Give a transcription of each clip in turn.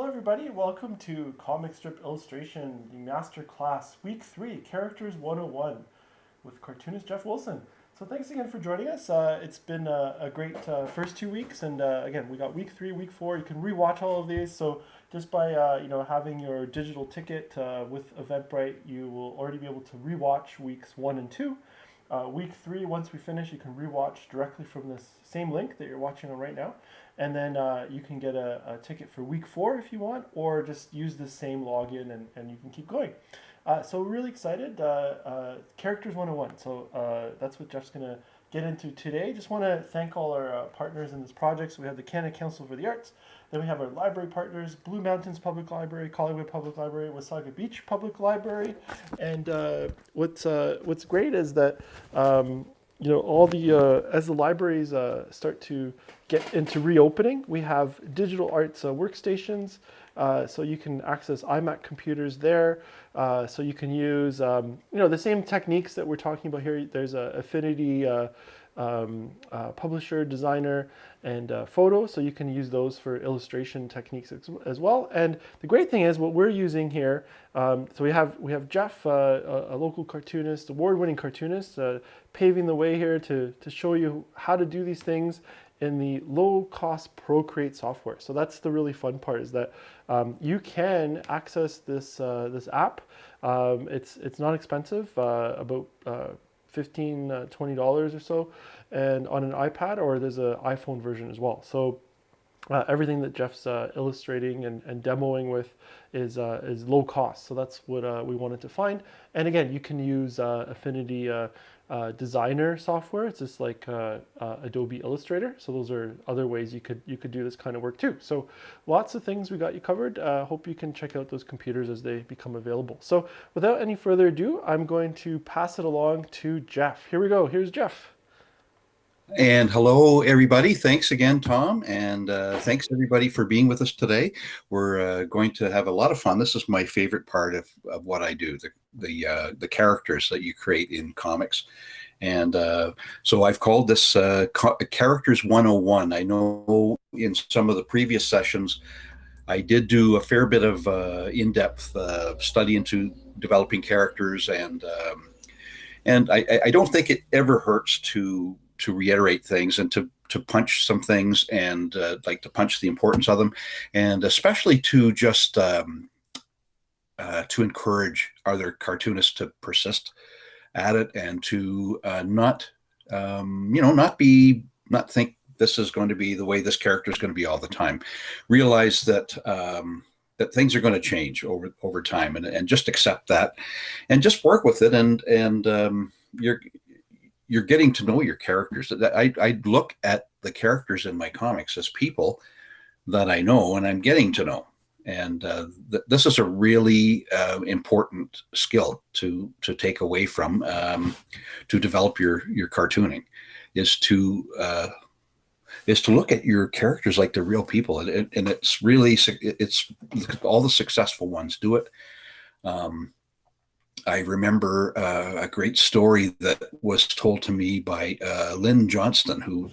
Hello, everybody. Welcome to Comic Strip Illustration Masterclass Week 3, Characters 101 with cartoonist Jeff Wilson. So thanks again for joining us. It's been a great first 2 weeks, and again, we got Week 3, Week 4. You can rewatch all of these. So just by having your digital ticket with Eventbrite, you will already be able to rewatch Weeks 1 and 2. Week 3, once we finish, you can rewatch directly from this same link that you're watching on right now. And then you can get a ticket for week 4 if you want, or just use the same login and you can keep going. So we're really excited. Characters 101. So that's what Jeff's going to get into today. Just want to thank all our partners in this project. So we have the Canada Council for the Arts. Then we have our library partners, Blue Mountains Public Library, Collingwood Public Library, Wasaga Beach Public Library. And what's great is that all the as the libraries start to get into reopening, we have digital arts workstations, so you can access iMac computers there. So you can use the same techniques that we're talking about here. There's a Affinity publisher, designer, and photo, so you can use those for illustration techniques as well. And the great thing is what we're using here. So we have Jeff, a local cartoonist, award-winning cartoonist, paving the way here to show you how to do these things in the low-cost Procreate software. So that's the really fun part, is that you can access this app. It's not expensive, about $15, $20 or so, and on an iPad, or there's an iPhone version as well. So everything that Jeff's illustrating and demoing with is low cost. So that's what we wanted to find. And again, you can use Affinity designer software. It's just like Adobe Illustrator. So those are other ways you could do this kind of work too. So lots of things we got you covered. Hope you can check out those computers as they become available. So without any further ado, I'm going to pass it along to Jeff. Here we go. Here's Jeff. And hello, everybody. Thanks again, Tom. And thanks, everybody, for being with us today. We're going to have a lot of fun. This is my favorite part of what I do, the characters that you create in comics. And so I've called this Characters 101. I know in some of the previous sessions, I did do a fair bit of in-depth study into developing characters, and I don't think it ever hurts to reiterate things and to punch some things, and like to punch the importance of them, and especially to just to encourage other cartoonists to persist at it, and to not think this is going to be the way this character is going to be all the time. Realize that that things are going to change over time, and just accept that, and just work with it, and you're getting to know your characters. I look at the characters in my comics as people that I know and I'm getting to know. And this is a really important skill to take away from, to develop your cartooning, is to look at your characters like they're real people. And it's really, it's all the successful ones do it. I remember a great story that was told to me by Lynn Johnston, who,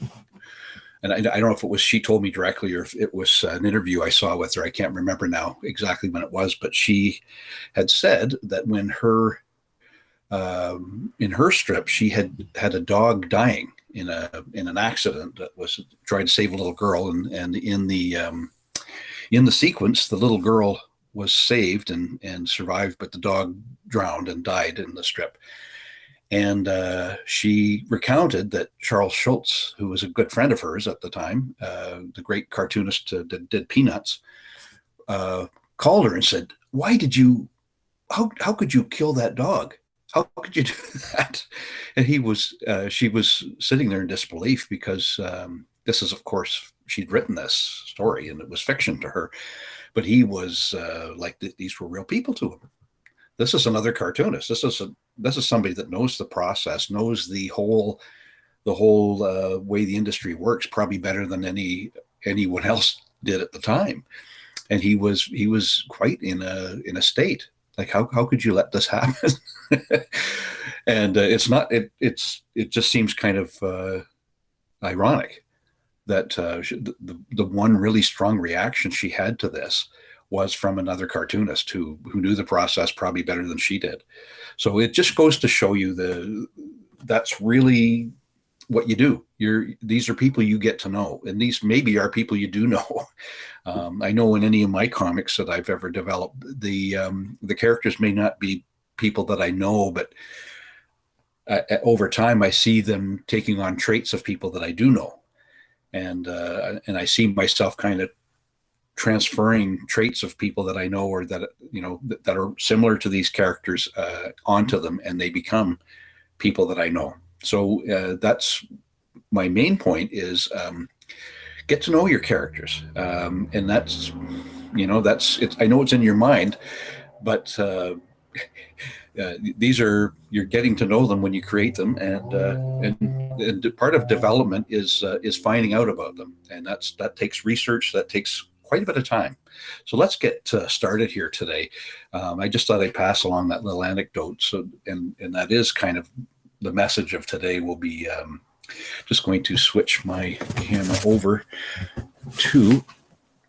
and I don't know if it was she told me directly or if it was an interview I saw with her. I can't remember now exactly when it was, but she had said that when in her strip, she had a dog dying in an accident that was trying to save a little girl, and in the sequence, the little girl was saved and survived, but the dog drowned and died in the strip. And she recounted that Charles Schulz, who was a good friend of hers at the time, the great cartoonist that did Peanuts, called her and said, how could you kill that dog? How could you do that? And she was sitting there in disbelief, because this is, of course, she'd written this story and it was fiction to her. But he was like, these were real people to him. This is another cartoonist. This is somebody that knows the process, knows the whole way the industry works, probably better than anyone else did at the time. And he was quite in a state. Like, how could you let this happen? And it just seems kind of ironic that the one really strong reaction she had to this was from another cartoonist who knew the process probably better than she did. So it just goes to show you that's really what you do. These are people you get to know, and these maybe are people you do know. I know in any of my comics that I've ever developed, the characters may not be people that I know, but over time I see them taking on traits of people that I do know, and I see myself kind of transferring traits of people that I know or that that are similar to these characters onto them, and they become people that I know. So that's my main point is get to know your characters, and that's it. I know it's in your mind, but these are you're getting to know them when you create them, and part of development is finding out about them, and that takes research, that takes quite a bit of time. So let's get started here today. I just thought I'd pass along that little anecdote. So and that is kind of the message of today. Will be just going to switch my camera over to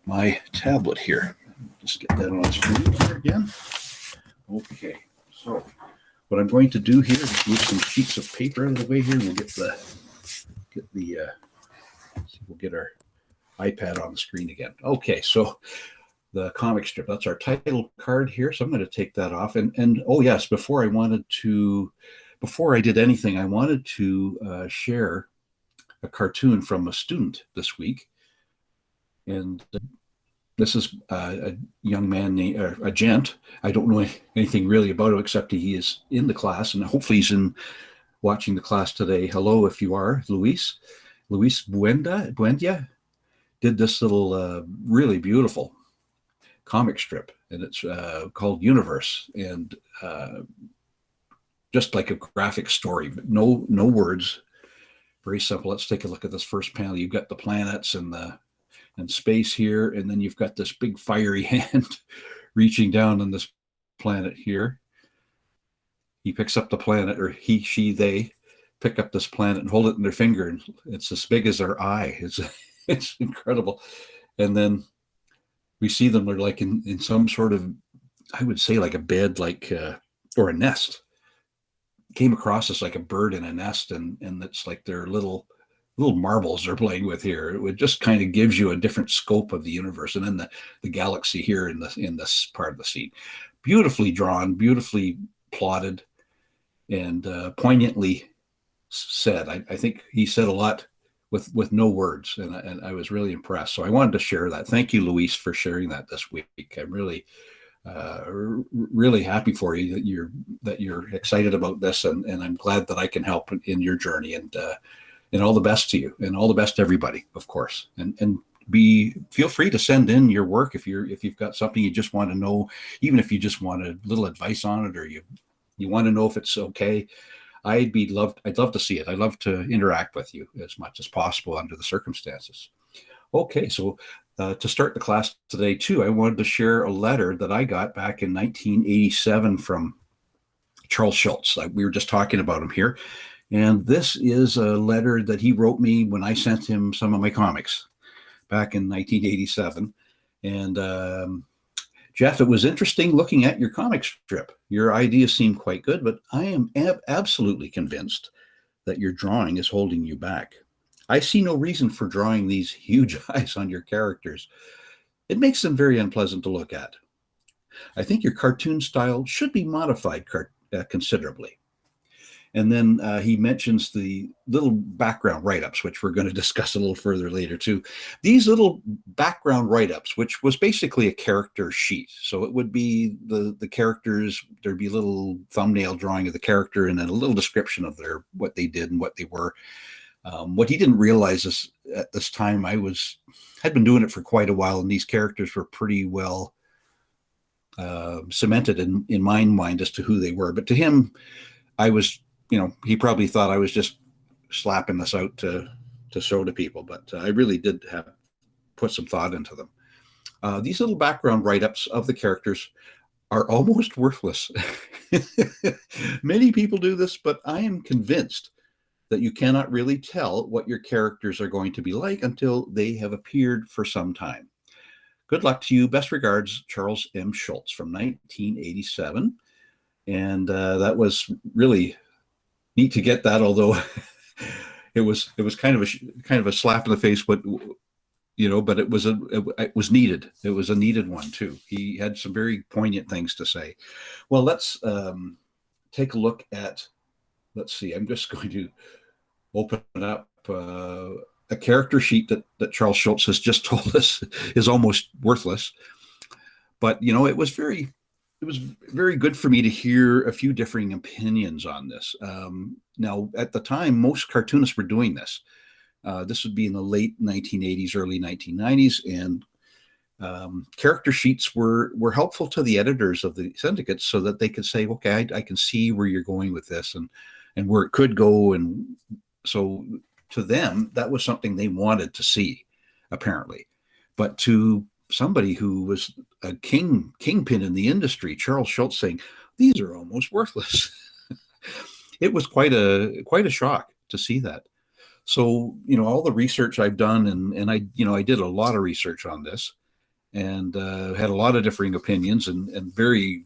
my tablet here. Just get that on screen here again. Okay, so what I'm going to do here is move some sheets of paper out of the way here. We'll we'll get our iPad on the screen again. Okay, so the comic strip, that's our title card here. So I'm going to take that off. And oh yes, before I did anything, I wanted to share a cartoon from a student this week. And this is a young man, a gent. I don't know anything really about him except he is in the class, and hopefully he's watching the class today. Hello, if you are, Luis. Luis Buendia did this little really beautiful comic strip, and it's called Universe, and just like a graphic story, but no words. Very simple. Let's take a look at this first panel. You've got the planets and space here, and then you've got this big fiery hand reaching down on this planet here. He picks up the planet, or he, she, they pick up this planet and hold it in their finger, and it's as big as their eye. It's incredible. And then we see them, they're like in some sort of, I would say like a bed, like or a nest. Came across this like a bird in a nest, and it's like their little marbles they're playing with here. It just kind of gives you a different scope of the universe, and then the galaxy here in this part of the scene. Beautifully drawn, beautifully plotted, and poignantly said. I think he said a lot with no words, and I was really impressed. So I wanted to share that. Thank you, Luis, for sharing that this week. I'm really really happy for you that you're excited about this, and I'm glad that I can help in your journey, and all the best to you, and all the best to everybody, of course. And feel free to send in your work if you've got something you just want to know, even if you just want a little advice on it, or you want to know if it's okay. I'd love to see it. I'd love to interact with you as much as possible under the circumstances. Okay, so to start the class today, too, I wanted to share a letter that I got back in 1987 from Charles Schultz. We were just talking about him here. And this is a letter that he wrote me when I sent him some of my comics back in 1987. And Jeff, it was interesting looking at your comic strip. Your ideas seem quite good, but I am absolutely convinced that your drawing is holding you back. I see no reason for drawing these huge eyes on your characters. It makes them very unpleasant to look at. I think your cartoon style should be modified considerably. And then he mentions the little background write-ups, which we're going to discuss a little further later too. These little background write-ups, which was basically a character sheet. So it would be the characters, there'd be a little thumbnail drawing of the character, and then a little description of what they did and what they were. What he didn't realize is at this time had been doing it for quite a while, and these characters were pretty well cemented in my mind as to who they were. But to him, I was, he probably thought I was just slapping this out to show to people, but I really did have put some thought into them. These little background write-ups of the characters are almost worthless. Many people do this, but I am convinced that you cannot really tell what your characters are going to be like until they have appeared for some time. Good luck to you. Best regards, Charles M. Schultz from 1987. And that was really neat to get that, although it was kind of a slap in the face, but but it was needed. It was a needed one too. He had some very poignant things to say. Well, let's take a look at. Let's see. I'm just going to open up a character sheet that Charles Schultz has just told us is almost worthless. But it was very good for me to hear a few differing opinions on this. Now, at the time, most cartoonists were doing this. This would be in the late 1980s, early 1990s, and character sheets were helpful to the editors of the syndicates so that they could say, okay, I can see where you're going with this and where it could go. And so to them, that was something they wanted to see, apparently. But to somebody who was a kingpin in the industry, Charles Schultz, saying these are almost worthless, it was quite a shock to see that. So all the research I've done, and I did a lot of research on this, and had a lot of differing opinions and very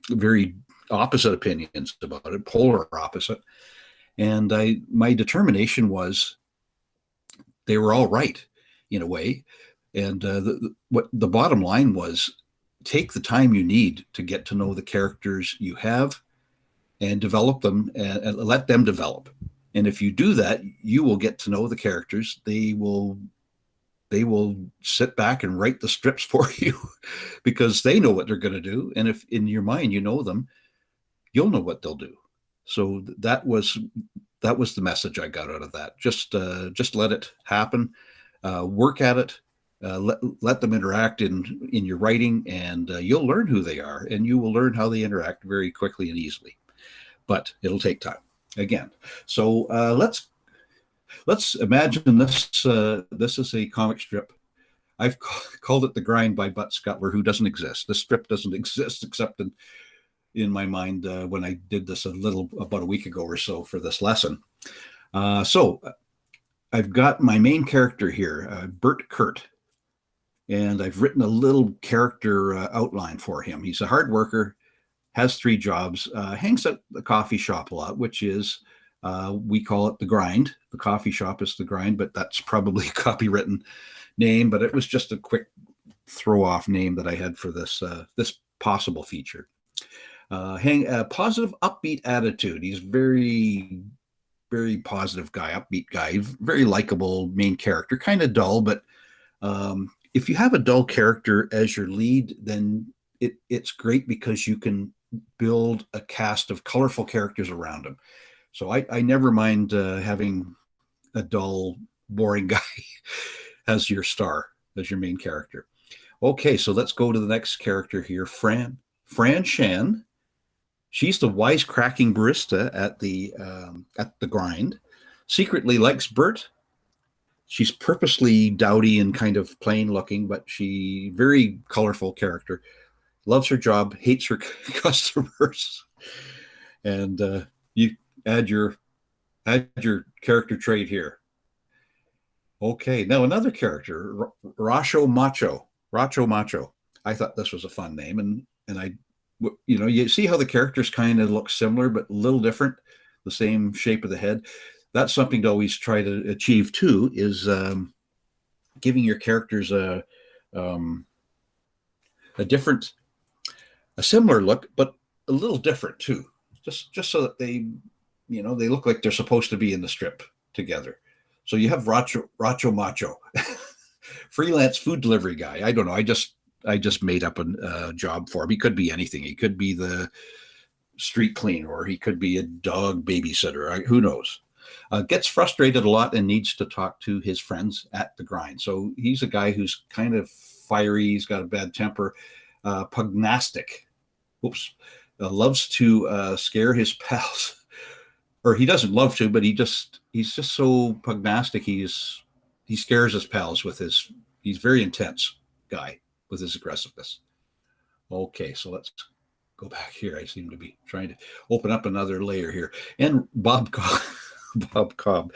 very opposite opinions about it, polar opposite. And my determination was they were all right in a way. And what the bottom line was, take the time you need to get to know the characters you have and develop them and let them develop. And if you do that, you will get to know the characters. They will sit back and write the strips for you because they know what they're going to do. And if in your mind you know them, you'll know what they'll do. So that was the message I got out of that. Just let it happen, work at it, let them interact in your writing, and you'll learn who they are, and you will learn how they interact very quickly and easily. But it'll take time. Again, so let's imagine this. This is a comic strip. I've called it The Grind by Bud Scuttler, who doesn't exist. This strip doesn't exist except in my mind when I did this about a week ago or so for this lesson. So I've got my main character here, Bert Kurt, and I've written a little character outline for him. He's a hard worker, has 3 jobs, hangs at the coffee shop a lot, which is, we call it The Grind. The coffee shop is The Grind, but that's probably a copywritten name, but it was just a quick throw-off name that I had for this possible feature. A positive, upbeat attitude. He's very, very positive guy, upbeat guy, very likable main character, kind of dull, but if you have a dull character as your lead, then it's great because you can build a cast of colorful characters around him. So I never mind having a dull, boring guy as your star, as your main character. Okay, so let's go to the next character here, Fran Shan. She's the wisecracking barista at the Grind. Secretly likes Bert. She's purposely dowdy and kind of plain looking, but she very colorful character. Loves her job, hates her customers, and you add your character trait here. Okay, now another character, Racho Macho. I thought this was a fun name, and I, you see how the characters kind of look similar but a little different, the same shape of the head. That's something to always try to achieve too, is giving your characters a similar look, but a little different too, just so that they look like they're supposed to be in the strip together. So you have Racho Macho, freelance food delivery guy. I don't know. I just made up a job for him. He could be anything. He could be the street cleaner, or he could be a dog babysitter. Who knows? Gets frustrated a lot and needs to talk to his friends at the Grind. So he's a guy who's kind of fiery. He's got a bad temper, pugnastic. Loves to scare his pals. Or he doesn't love to, but he's just so pugnastic. He scares his pals he's very intense guy with his aggressiveness. Okay, so let's go back here. I seem to be trying to open up another layer here. And Bob Cobb,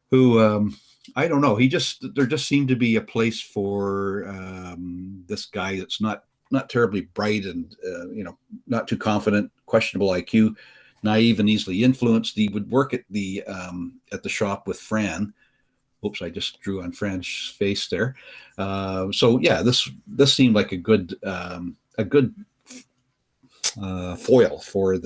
who I don't know. There just seemed to be a place for this guy that's not terribly bright and not too confident, questionable IQ, naive and easily influenced. He would work at the shop with Fran. Oops, I just drew on Fran's face there. So yeah, this seemed like a good foil for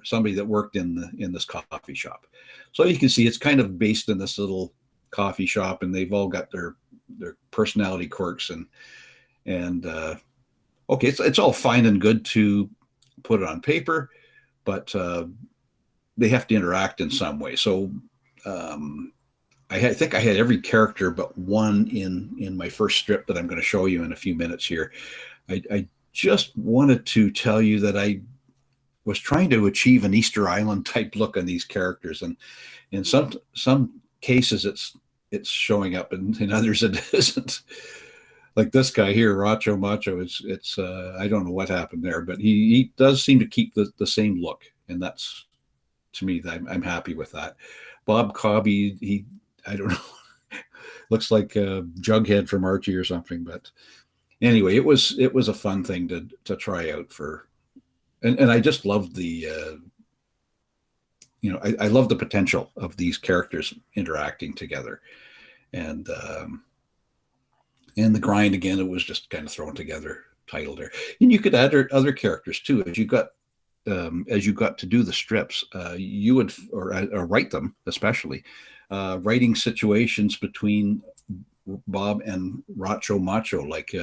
somebody that worked in this coffee shop. So you can see it's kind of based in this little coffee shop, and they've all got their personality quirks and okay, it's all fine and good to put it on paper, but they have to interact in some way. So I think I had every character but one in my first strip that I'm going to show you in a few minutes here. I just wanted to tell you that I was trying to achieve an Easter Island type look on these characters, and in some cases it's showing up, and in others it isn't. Like this guy here, Racho Macho, it's I don't know what happened there, but he does seem to keep the same look, and that's, to me, I'm happy with that. Bob Cobby, he I don't know, looks like a Jughead from Archie or something, but anyway, it was a fun thing to try out for, and I just loved I love the potential of these characters interacting together, and the grind again. It was just kind of thrown together title there, and you could add other characters too as you got to do the strips. You would or write them, especially writing situations between Bob and Racho Macho, like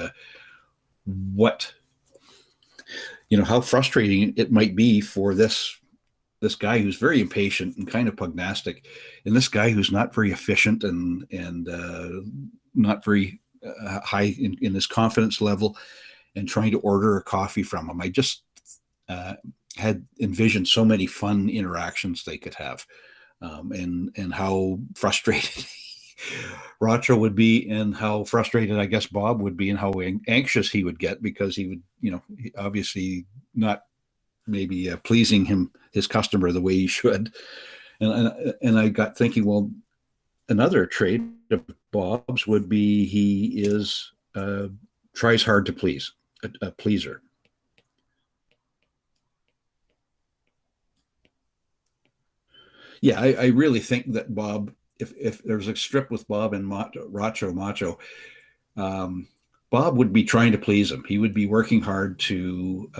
what how frustrating it might be for this guy who's very impatient and kind of pugnastic, and this guy who's not very efficient and not very high in his confidence level, and trying to order a coffee from him. I just had envisioned so many fun interactions they could have, and how frustrated Racho would be, and how frustrated I guess Bob would be, and how anxious he would get because he would, obviously not maybe pleasing his customer the way he should. And I got thinking, well, another trait of Bob's would be he is tries hard to please, a pleaser. Yeah, I really think that Bob, if there was a strip with Bob and Racho Macho, Bob would be trying to please him. He would be working hard to,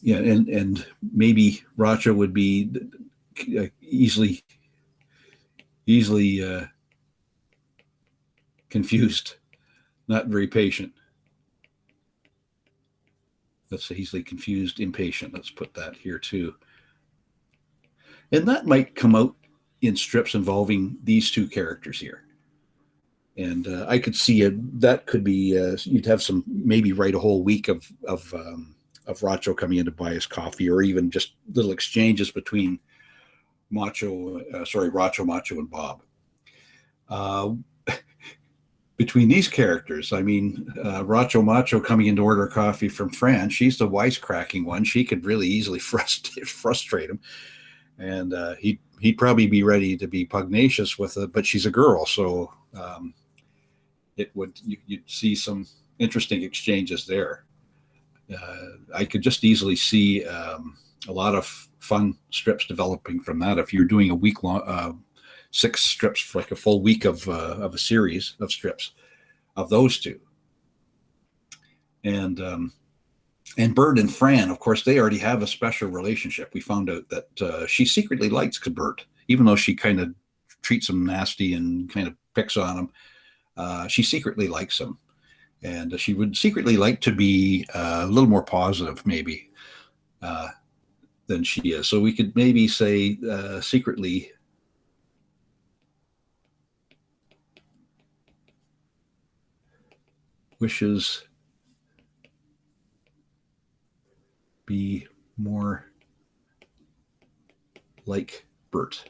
and maybe Racho would be easily confused, not very patient. Let's say easily confused, impatient. Let's put that here too. And that might come out in strips involving these two characters here. And I could see that could be, you'd have some, maybe write a whole week of Racho coming in to buy his coffee, or even just little exchanges between Racho Macho and Bob. Between these characters, I mean, Racho Macho coming in to order coffee from Fran, she's the wisecracking one. She could really easily frustrate him. And he'd probably be ready to be pugnacious with it, but she's a girl, so you'd see some interesting exchanges there. I could just easily see a lot of fun strips developing from that. If you're doing a week long, 6 strips, like a full week of a series of strips of those two, and Bert and Fran, of course, they already have a special relationship. We found out that she secretly likes Bert, even though she kind of treats him nasty and kind of picks on him. She secretly likes him, and she would secretly like to be a little more positive, maybe, than she is. So we could maybe say secretly wishes be more like Bert.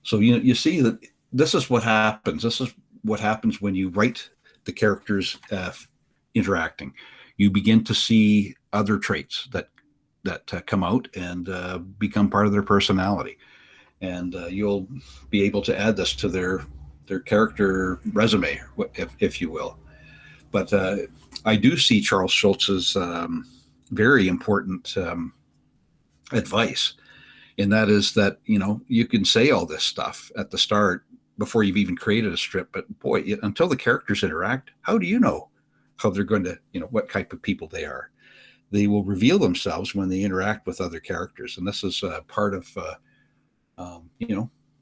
So you see that this is what happens. This is what happens when you write the characters interacting. You begin to see other traits that come out and become part of their personality. and you'll be able to add this to their character resume, if you will. But I do see Charles Schultz's very important advice, and that is that you can say all this stuff at the start before you've even created a strip, but boy, until the characters interact, how do you know how they're going to, what type of people they are? They will reveal themselves when they interact with other characters, and this is part of,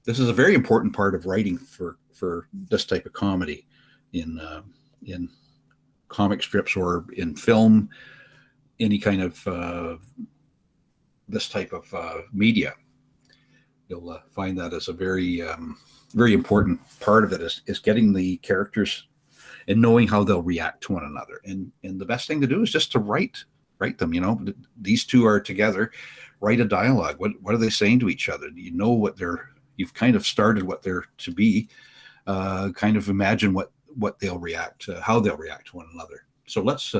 this is a very important part of writing for this type of comedy in comic strips or in film, any kind of this type of media. You'll find that as a very important part of it is getting the characters and knowing how they'll react to one another. And the best thing to do is just to write them. These two are together. Write a dialogue. What are they saying to each other? You know what you've kind of started what they're to be. Kind of imagine what they'll react to, how they'll react to one another. So let's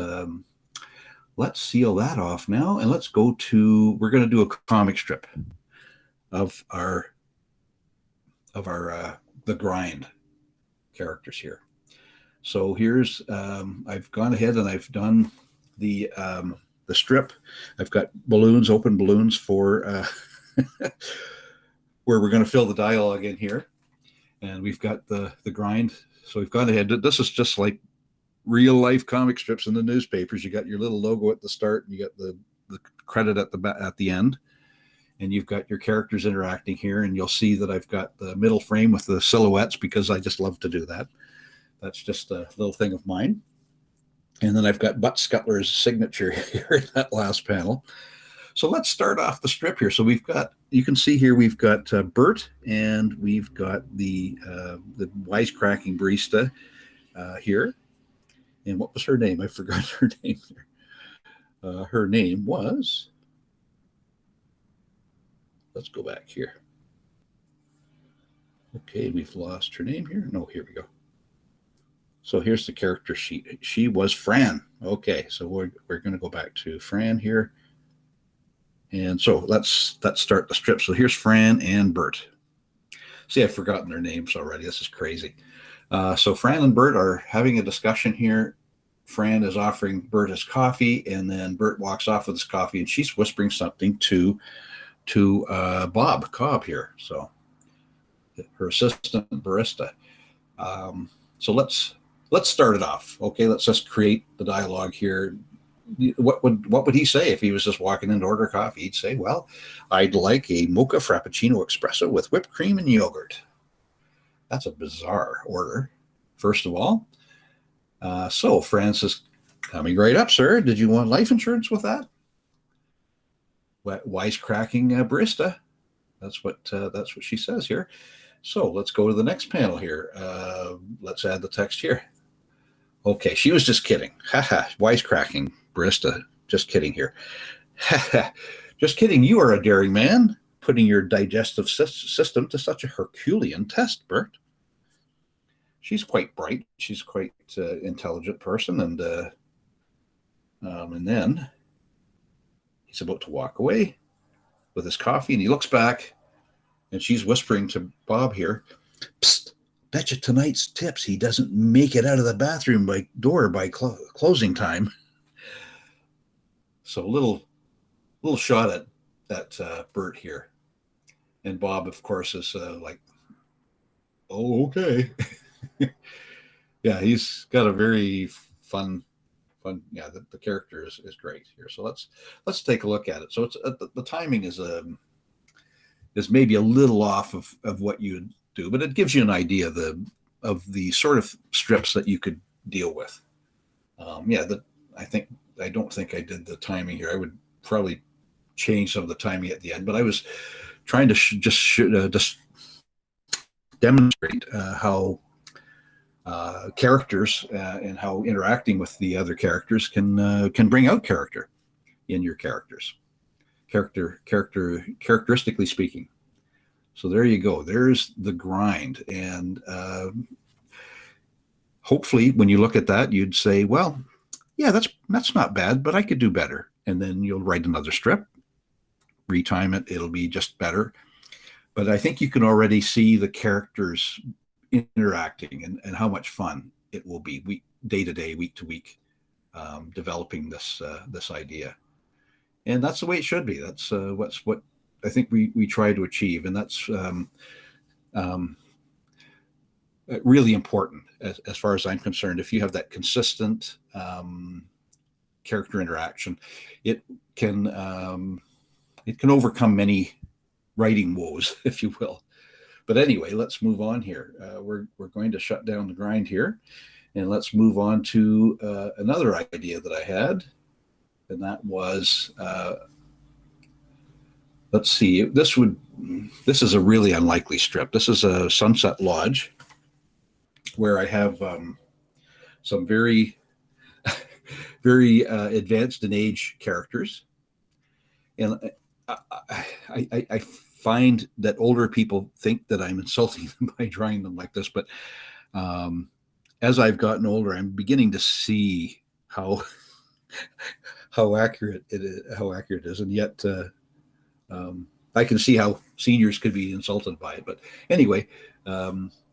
seal that off now, and let's go to. We're going to do a comic strip of our the grind characters here. So here's I've gone ahead and I've done the strip. I've got open balloons for where we're going to fill the dialogue in here, and we've got the grind. So we've gone ahead. This is just like real life comic strips in the newspapers. You got your little logo at the start, and you got the credit at the end, and you've got your characters interacting here. And you'll see that I've got the middle frame with the silhouettes because I just love to do that. That's just a little thing of mine. And then I've got Butt Scutler's signature here in that last panel. So let's start off the strip here. So you can see here, we've got Bert, and we've got the wisecracking barista here. And what was her name? I forgot her name. Her name was, let's go back here. Okay, we've lost her name here. No, here we go. So here's the character sheet. She was Fran. Okay, so we're going to go back to Fran here. And so let's start the strip. So here's Fran and Bert. See, I've forgotten their names already. This is crazy. So Fran and Bert are having a discussion here. Fran is offering Bert his coffee, and then Bert walks off with his coffee, and she's whispering something to Bob Cobb here. So her assistant barista. So let's start it off. Okay, let's just create the dialogue here. What would he say if he was just walking in to order coffee? He'd say, well, I'd like a mocha frappuccino espresso with whipped cream and yogurt. That's a bizarre order, first of all. So Francis, coming right up, sir. Did you want life insurance with that? Wisecracking barista. That's what she says here. So let's go to the next panel here. Let's add the text here. Okay, she was just kidding. Haha, wisecracking barista. Just kidding here. Haha, just kidding. You are a daring man, putting your digestive system to such a Herculean test, Bert. She's quite bright. She's quite intelligent person, and then he's about to walk away with his coffee, and he looks back, and she's whispering to Bob here, "Psst, betcha tonight's tips he doesn't make it out of the bathroom door by closing time." So a little shot at Bert here, and Bob, of course, is like, "Oh, okay." Yeah, he's got a very fun. Yeah, the character is great here. So let's take a look at it. So it's the timing is maybe a little off of what you do, but it gives you an idea of the sort of strips that you could deal with. I don't think I did the timing here. I would probably change some of the timing at the end, but I was trying to just demonstrate how characters and how interacting with the other characters can bring out character in your characters, characteristically speaking. So there you go. There's the grind, and hopefully, when you look at that, you'd say, "Well, yeah, that's not bad, but I could do better." And then you'll write another strip, retime it. It'll be just better. but I think you can already see the characters interacting and how much fun it will be day to day, week to week, developing this idea. And that's the way it should be. That's what I think we try to achieve, and that's um, really important as far as I'm concerned. If you have that consistent character interaction, it can it can overcome many writing woes, if you will. But anyway, let's move on here. We're going to shut down the grind here, and let's move on to another idea that I had, and that was let's see. This is a really unlikely strip. This is a Sunset Lodge, where I have some very very advanced in age characters, and I find that older people think that I'm insulting them by drawing them like this, but as I've gotten older, I'm beginning to see how accurate it is, and yet I can see how seniors could be insulted by it. But anyway,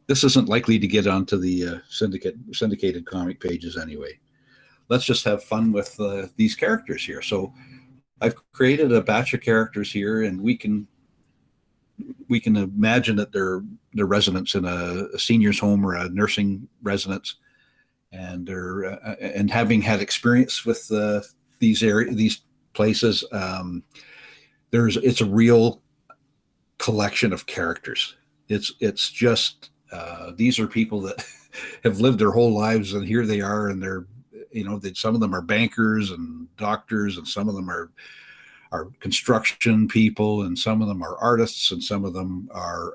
this isn't likely to get onto the syndicated comic pages anyway. Let's just have fun with these characters here. So I've created a batch of characters here, and we can imagine that they're residents in a senior's home or a nursing residence, and they're and having had experience with these places, it's a real collection of characters. It's just these are people that have lived their whole lives, and here they are, and they're some of them are bankers and doctors, and some of them are construction people, and some of them are artists, and some of them are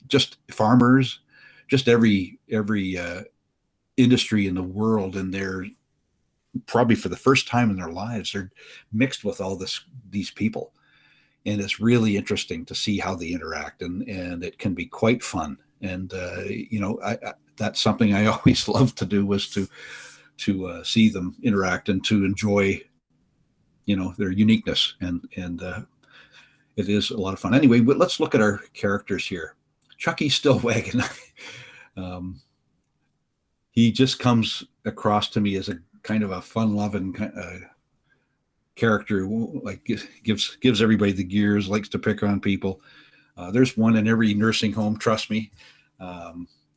just farmers, just every industry in the world. And they're probably for the first time in their lives, they're mixed with all these people. And it's really interesting to see how they interact, and it can be quite fun. And that's something I always loved to do, was to see them interact and to enjoy their uniqueness, and it is a lot of fun. Anyway, but let's look at our characters here. Chucky Stillwagon. He just comes across to me as a kind of a fun-loving character who, like, gives everybody the gears, likes to pick on people. There's one in every nursing home, trust me.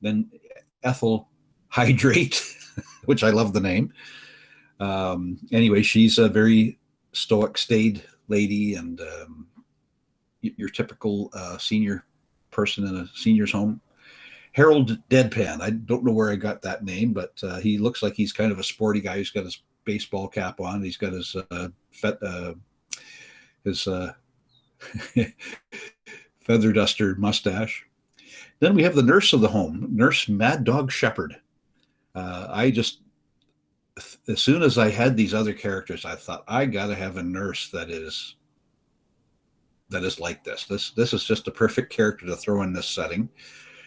Then Ethel Hydrate, which I love the name. Anyway, she's a very stoic, staid lady, and your typical senior person in a senior's home. Harold Deadpan. I don't know where I got that name, but he looks like he's kind of a sporty guy. He's got his baseball cap on. He's got his feather duster mustache. Then we have the nurse of the home, Nurse Mad Dog Shepherd. As soon as I had these other characters, I thought, I got to have a nurse that is like this. This is just a perfect character to throw in this setting.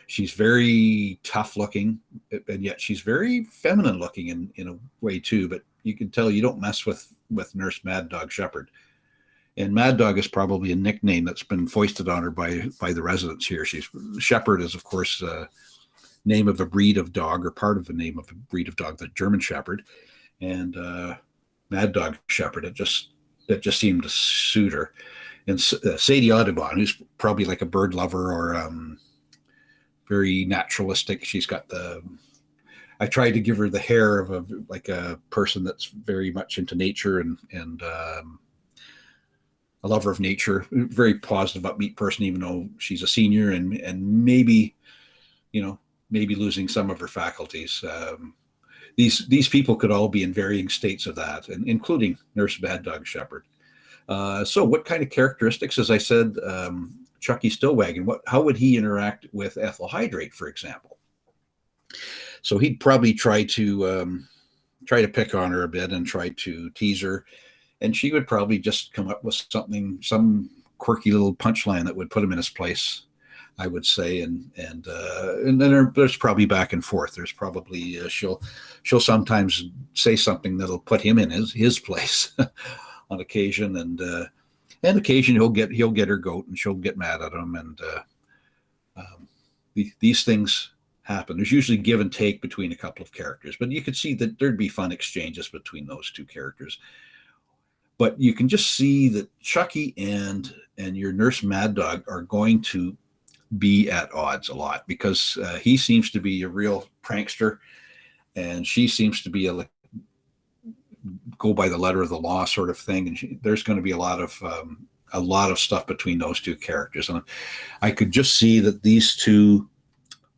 She's very tough looking, and yet she's very feminine looking in a way too. But you can tell you don't mess with Nurse Mad Dog Shepherd. And Mad Dog is probably a nickname that's been foisted on her by the residents here. Shepherd is, of course, name of a breed of dog, or part of the name of a breed of dog, the German Shepherd. And Mad Dog Shepherd, it just seemed to suit her. And Sadie Audubon, who's probably like a bird lover, or very naturalistic. She's got I tried to give her the hair of a person that's very much into nature and a lover of nature, very positive, upbeat person, even though she's a senior and maybe losing some of her faculties. These people could all be in varying states of that, and including Nurse Mad Dog Shepherd. So what kind of characteristics? As I said, Chucky Stillwagon, how would he interact with Ethel Hydrate, for example? So he'd probably try to pick on her a bit and try to tease her, and she would probably just come up with some quirky little punchline that would put him in his place, I would say. And then there's probably back and forth. There's probably she'll sometimes say something that'll put him in his place on occasion, and And occasionally he'll get her goat, and she'll get mad at him, and these things happen. There's usually give and take between a couple of characters, but you could see that there'd be fun exchanges between those two characters. But you can just see that Chucky and your nurse Mad Dog are going to be at odds a lot, because he seems to be a real prankster, and she seems to be a go by the letter of the law sort of thing. And there's going to be a lot of stuff between those two characters, and I could just see that these two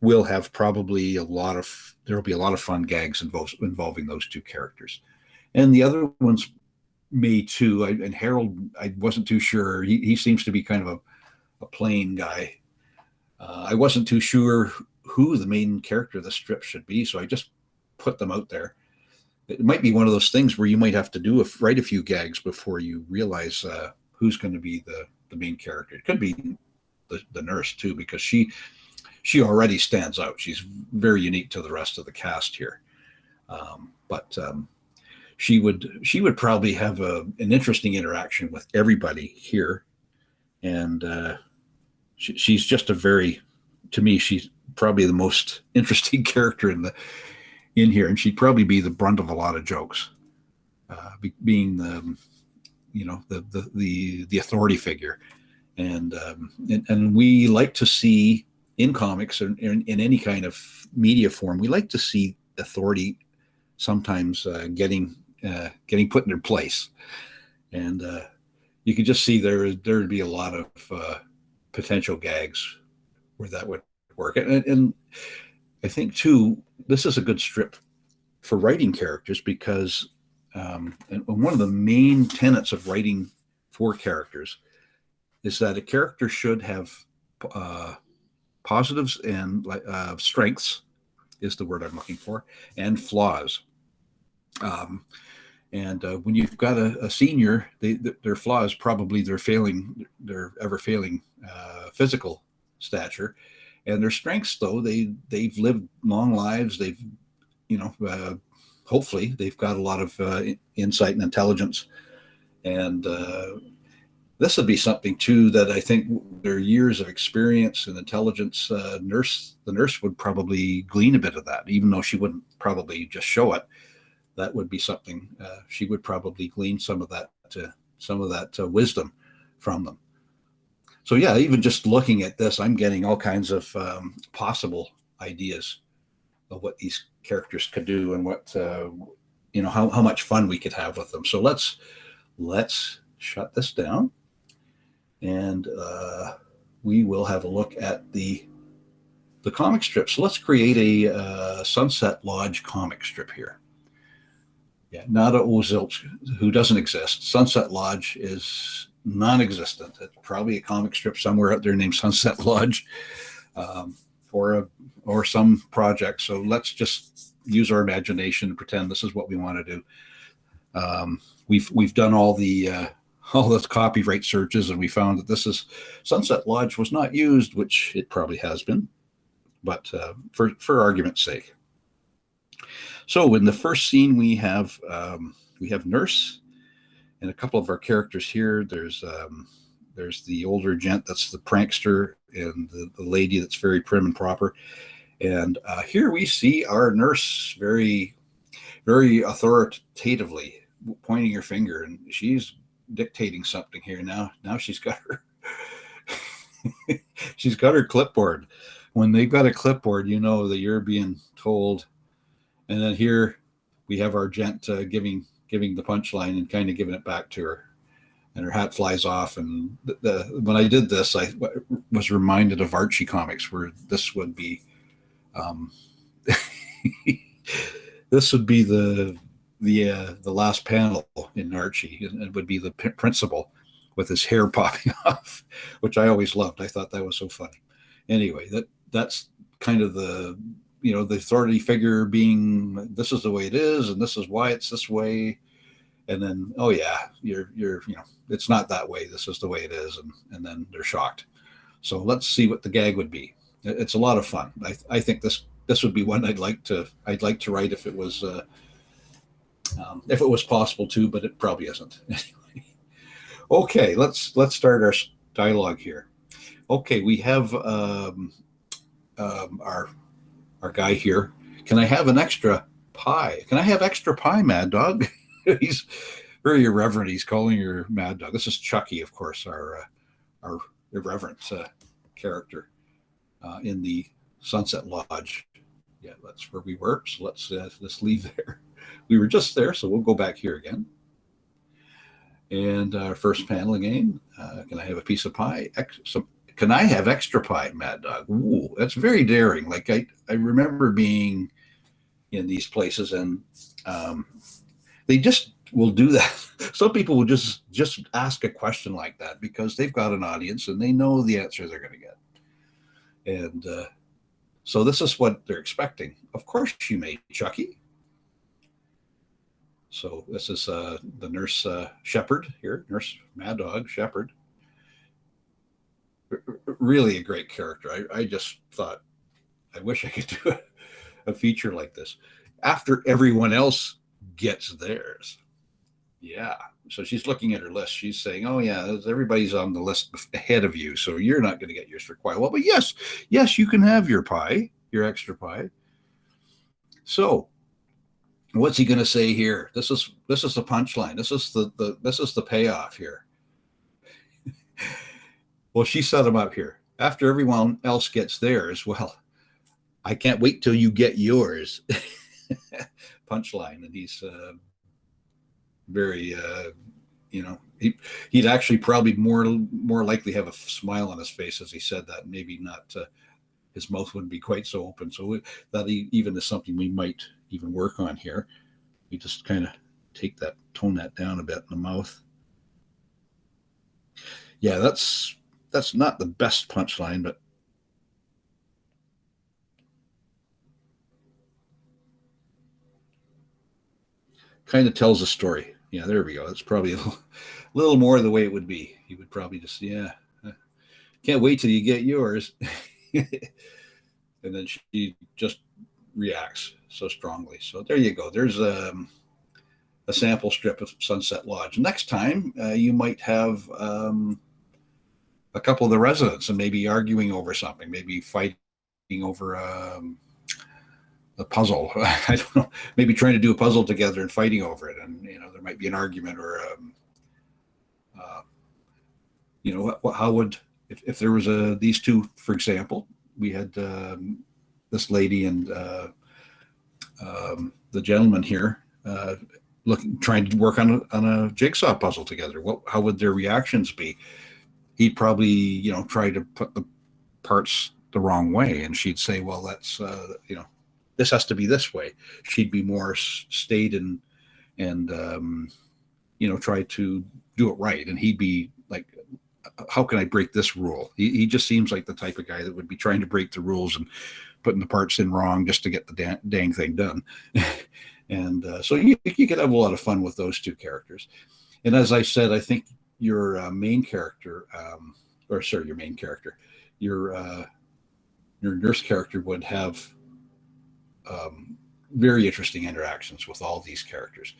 will have probably there'll be a lot of fun gags involving those two characters, and the other ones may too. And Harold, I wasn't too sure. He seems to be kind of a plain guy. I wasn't too sure who the main character of the strip should be, so I just put them out there. It might be one of those things where you might have to write a few gags before you realize who's going to be the main character. It could be the nurse too, because she already stands out. She's very unique to the rest of the cast here. But she would probably have an interesting interaction with everybody here, and she's just to me, she's probably the most interesting character in here, and she'd probably be the brunt of a lot of jokes, being the authority figure, and we like to see in comics or in any kind of media form, we like to see authority sometimes getting put in their place, and you could just see there'd be a lot of potential gags where that would work, and I think too, this is a good strip for writing characters, because and one of the main tenets of writing for characters is that a character should have positives and strengths is the word I'm looking for, and flaws. And when you've got a senior, their flaws probably their ever failing physical stature, and their strengths, though, they've lived long lives. They've hopefully they've got a lot of insight and intelligence, and this would be something too that I think their years of experience and intelligence, the nurse would probably glean a bit of that, even though she wouldn't probably just show it. That would be something she would probably glean some of that wisdom from them. So yeah, even just looking at this, I'm getting all kinds of possible ideas of what these characters could do, and what how much fun we could have with them. So let's shut this down, and we will have a look at the comic strip. So let's create a Sunset Lodge comic strip here. Yeah, Nada Ozilch, who doesn't exist. Sunset Lodge is non-existent. It's probably a comic strip somewhere out there named Sunset Lodge, or some project. So let's just use our imagination and pretend this is what we want to do. We've done all the copyright searches, and we found that this is Sunset Lodge was not used, which it probably has been, but for argument's sake. So in the first scene, we have Nurse and a couple of our characters here. There's the older gent that's the prankster, and the lady that's very prim and proper. And here we see our nurse very, very authoritatively pointing her finger, and she's dictating something here. Now she's got her clipboard. When they've got a clipboard, you know that you're being told. And then here we have our gent giving the punchline and kind of giving it back to her, and her hat flies off. And when I did this, I was reminded of Archie comics, where this would be this would be the last panel in Archie, and it would be the principal with his hair popping off, which I always loved. I thought that was so funny. Anyway, that's kind of the authority figure being, this is the way it is, and this is why it's this way. And then, oh yeah, you're it's not that way. This is the way it is. And then they're shocked. So let's see what the gag would be. It's a lot of fun. I think this would be one I'd like to write if it was possible to, but it probably isn't. Anyway. Okay, let's start our dialogue here. Okay, we have our guy here. Can I have an extra pie? Can I have extra pie, Mad Dog? He's very irreverent. He's calling her Mad Dog. This is Chucky, of course, our irreverent character in the Sunset Lodge. Yeah, that's where we were. So let's leave there. We were just there, so we'll go back here again. And our first panel again. Can I have a piece of pie? Can I have extra pie, Mad Dog? Ooh, that's very daring. Like I remember being in these places, and um, they just will do that. Some people will just ask a question like that because they've got an audience and they know the answer they're going to get. And so this is what they're expecting. Of course you may, Chucky. So this is the nurse Shepherd here, Nurse Mad Dog Shepherd. Really a great character. I just thought, I wish I could do a feature like this after everyone else gets theirs. Yeah. So she's looking at her list. She's saying, "Oh yeah, everybody's on the list ahead of you, so you're not going to get yours for quite a while. But yes, you can have your pie, your extra pie." So what's he going to say here? This is the punchline. This is the payoff here. Well, she set him up here. After everyone else gets theirs, well, I can't wait till you get yours. Punchline, and he's very, he'd actually probably more likely have a smile on his face as he said that. Maybe not. His mouth wouldn't be quite so open. So that even is something we might even work on here. We just kind of tone that down a bit in the mouth. Yeah, that's not the best punchline, but kind of tells a story. Yeah, there we go. That's probably little more the way it would be. He would probably just, yeah, can't wait till you get yours. And then she just reacts so strongly. So there you go. There's a sample strip of Sunset Lodge. Next time, you might have a couple of the residents and maybe arguing over something, maybe fighting over a puzzle. I don't know. Maybe trying to do a puzzle together and fighting over it, and there might be an argument or how would if there was these two, for example, we had this lady and the gentleman here trying to work on a jigsaw puzzle together. How would their reactions be? He'd probably try to put the parts the wrong way, and she'd say, well, that's this has to be this way. She'd be more staid and try to do it right, and he'd be like, how can I break this rule? He just seems like the type of guy that would be trying to break the rules and putting the parts in wrong just to get the dang thing done. And so you could have a lot of fun with those two characters. And as I said, I think your main character, your nurse character would have very interesting interactions with all these characters.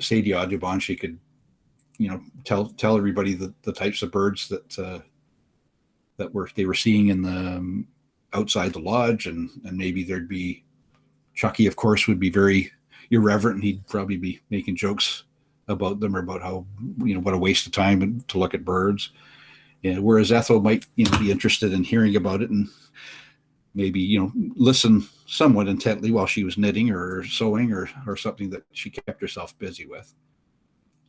Sadie Audubon, she could, tell everybody the types of birds that they were seeing in the outside the lodge, and maybe there'd be Chucky, of course, would be very irreverent, and he'd probably be making jokes about them or about how what a waste of time to look at birds. And whereas Ethel might be interested in hearing about it and maybe listen somewhat intently while she was knitting or sewing or something that she kept herself busy with.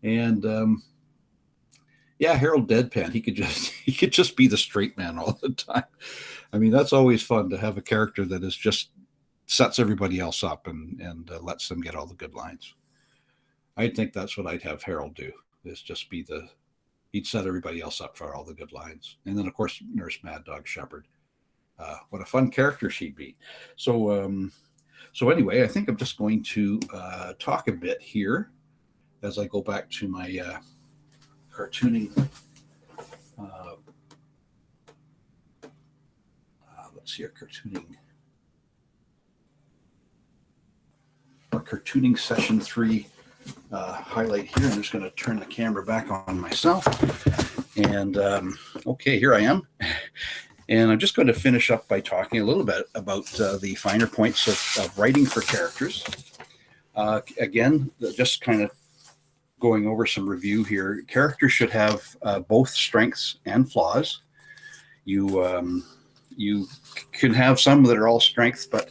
And Harold Deadpan, he could just be the straight man all the time. I mean, that's always fun to have a character that is just sets everybody else up and lets them get all the good lines. I think that's what I'd have Harold do, is just be he'd set everybody else up for all the good lines. And then, of course, Nurse Mad Dog Shepherd. What a fun character she'd be. So anyway, I think I'm just going to talk a bit here as I go back to my cartooning. Let's see, our cartooning session 3 highlight here. I'm just going to turn the camera back on myself. And okay, here I am. And I'm just going to finish up by talking a little bit about the finer points of writing for characters. Again, just kind of going over some review here. Characters should have both strengths and flaws. You can have some that are all strengths, but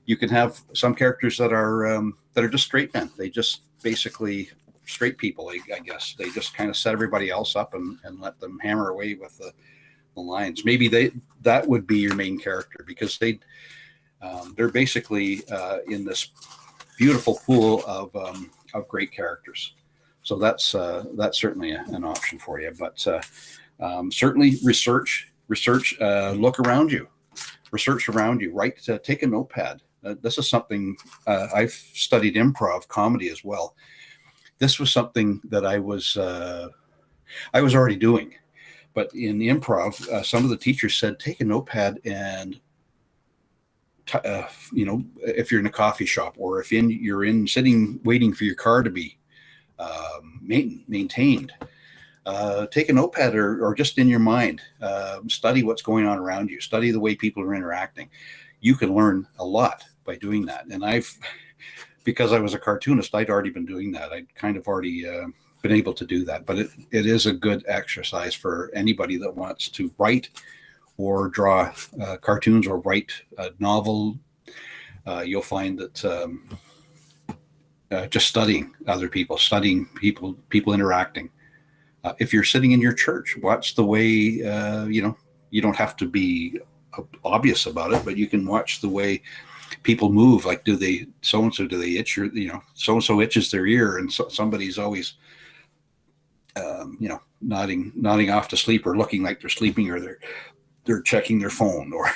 you can have some characters that are just straight men. They just basically straight people, I guess. They just kind of set everybody else up and let them hammer away with the lines. Maybe that would be your main character, because they're basically in this beautiful pool of great characters. So that's certainly an option for you. But certainly research, look around you, research around you. Write, take a notepad. This is something I've studied improv comedy as well. This was something that I was already doing, but in improv, some of the teachers said take a notepad and if you're in a coffee shop, or if you're in sitting waiting for your car to be maintained, take a notepad or just in your mind, study what's going on around you, study the way people are interacting. You can learn a lot by doing that. And because I was a cartoonist, I'd already been doing that. I'd kind of already been able to do that. But it is a good exercise for anybody that wants to write or draw cartoons or write a novel. You'll find that just studying other people, studying people interacting. If you're sitting in your church, watch the way, you don't have to be obvious about it, but you can watch the way people move. Like, do they itch so-and-so itches their ear, and somebody's always, nodding off to sleep, or looking like they're sleeping, or they're checking their phone, or,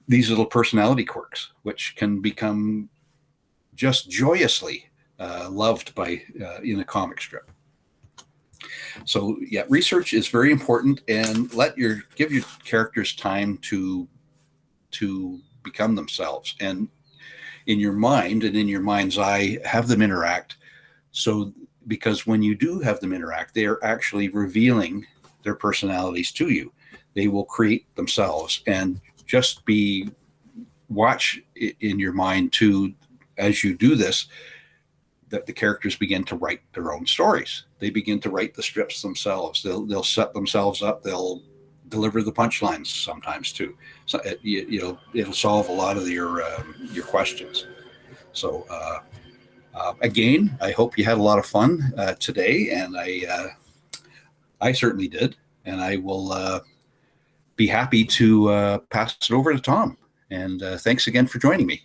these little personality quirks, which can become just joyously loved by in a comic strip. So yeah, research is very important, and give your characters time to become themselves, and in your mind and in your mind's eye, have them interact. So, because when you do have them interact, they are actually revealing their personalities to you. They will create themselves, and just watch in your mind too, as you do this, that the characters begin to write their own stories. They begin to write the strips themselves. They'll set themselves up. They'll deliver the punchlines sometimes too. So it'll solve a lot of your questions. So again, I hope you had a lot of fun today, and I certainly did. And I will be happy to pass it over to Tom. And thanks again for joining me.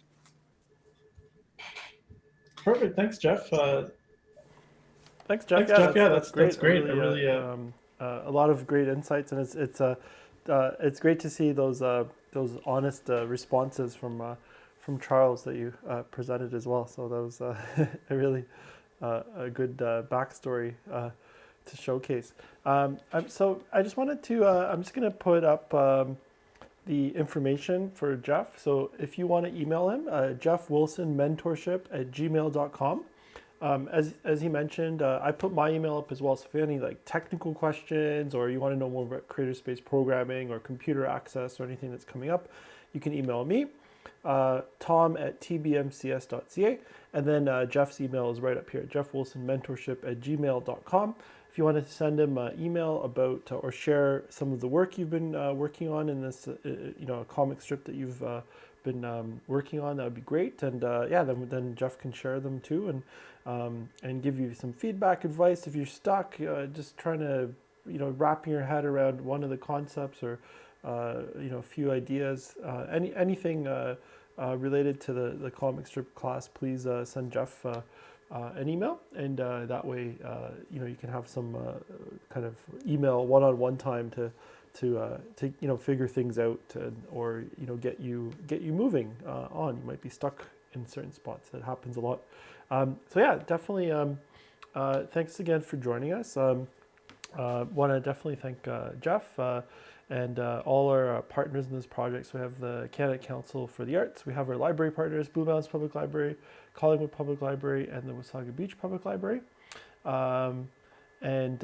Perfect. Thanks, Jeff. Thanks, Jeff. Thanks, Yeah, Jeff. Yeah, that's that's great. great. I really A lot of great insights, and it's great to see those honest responses from Charles that you presented as well. So that was a really a good backstory to showcase. So I just wanted to I'm just going to put up the information for Jeff. So if you want to email him, jeffwilsonmentorship@gmail.com. As he mentioned, I put my email up as well. So if you have any like technical questions, or you want to know more about creator space programming or computer access or anything that's coming up, you can email me, tom@tbmcs.ca. And then Jeff's email is right up here, jeffwilsonmentorship@gmail.com. If you want to send him an email about or share some of the work you've been working on in this, a comic strip that you've been working on, that would be great. And then Jeff can share them too, and give you some feedback, advice if you're stuck, just trying to wrapping your head around one of the concepts, or a few ideas, anything related to the comic strip class. Please send Jeff an email, and that way you can have some kind of email one-on-one time to figure things out, or get you moving on. You might be stuck in certain spots. That happens a lot. So yeah, definitely. Thanks again for joining us. Want to definitely thank Jeff, and all our partners in this project. So we have the Canada Council for the Arts, we have our library partners, Blue Mountains Public Library, Collingwood Public Library, and the Wasaga Beach Public Library. Um, and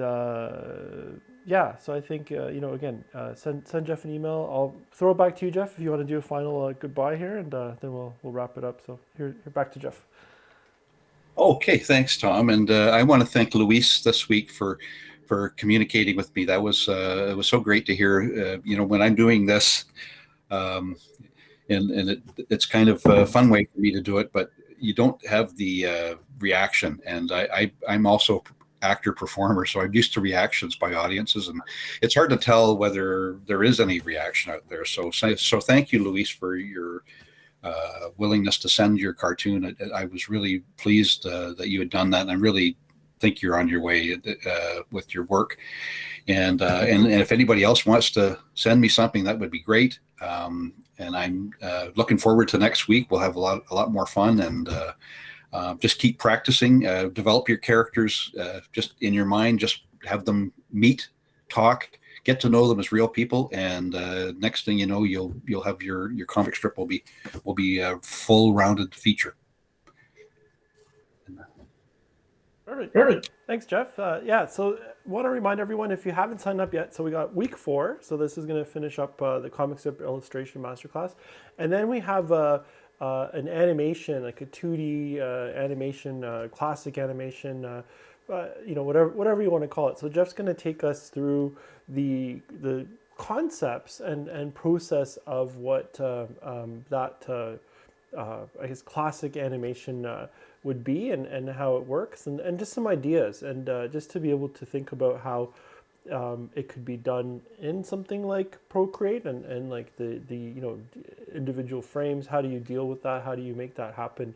yeah, so I think again, send Jeff an email. I'll throw it back to you, Jeff, if you want to do a final goodbye here, and then we'll wrap it up. So here back to Jeff. Okay, thanks, Tom, and I want to thank Luis this week for communicating with me. That was it was so great to hear. When I'm doing this, um, and it's kind of a fun way for me to do it, but you don't have the reaction. And I'm also actor performer, so I'm used to reactions by audiences, and it's hard to tell whether there is any reaction out there. So thank you, Luis, for your willingness to send your cartoon. I was really pleased that you had done that, and I really think you're on your way with your work. And if anybody else wants to send me something, that would be great. And I'm looking forward to next week. We'll have a lot more fun, and just keep practicing. Develop your characters just in your mind. Just have them meet, talk, get to know them as real people, and next thing you know, you'll have your comic strip will be a full rounded feature. Perfect. Thanks, Jeff. Yeah, so want to remind everyone, if you haven't signed up yet, so we got week 4. So this is going to finish up the comic strip illustration masterclass, and then we have an animation, like a 2D animation, classic animation. Whatever you want to call it. So Jeff's going to take us through the concepts and process of what that I guess classic animation would be, and how it works, and just some ideas, and just to be able to think about how it could be done in something like Procreate, and like the individual frames. How do you deal with that? How do you make that happen?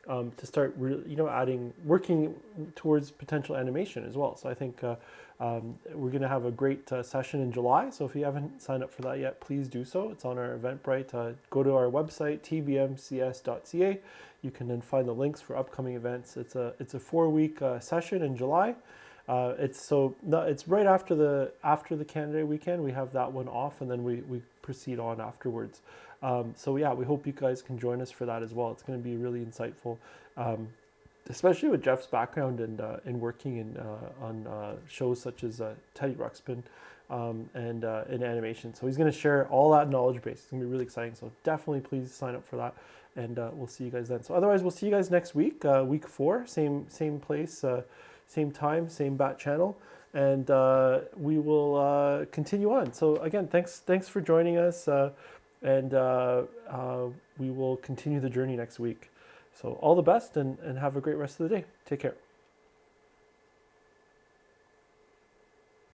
To start working towards potential animation as well. So I think we're going to have a great session in July. So if you haven't signed up for that yet, please do so. It's on our Eventbrite. Go to our website, tbmcs.ca. You can then find the links for upcoming events. It's a 4-week session in July. It's right after the Canada Day weekend. We have that one off, and then we proceed on afterwards. So yeah, we hope you guys can join us for that as well. It's going to be really insightful, especially with Jeff's background and in working on shows such as Teddy Ruxpin and in animation. So he's going to share all that knowledge base. It's going to be really exciting. So definitely please sign up for that, and we'll see you guys then. So otherwise, we'll see you guys next week, week 4, same place, same time, same bat channel. And we will continue on. So again, thanks for joining us. And we will continue the journey next week. So all the best, and have a great rest of the day. Take care.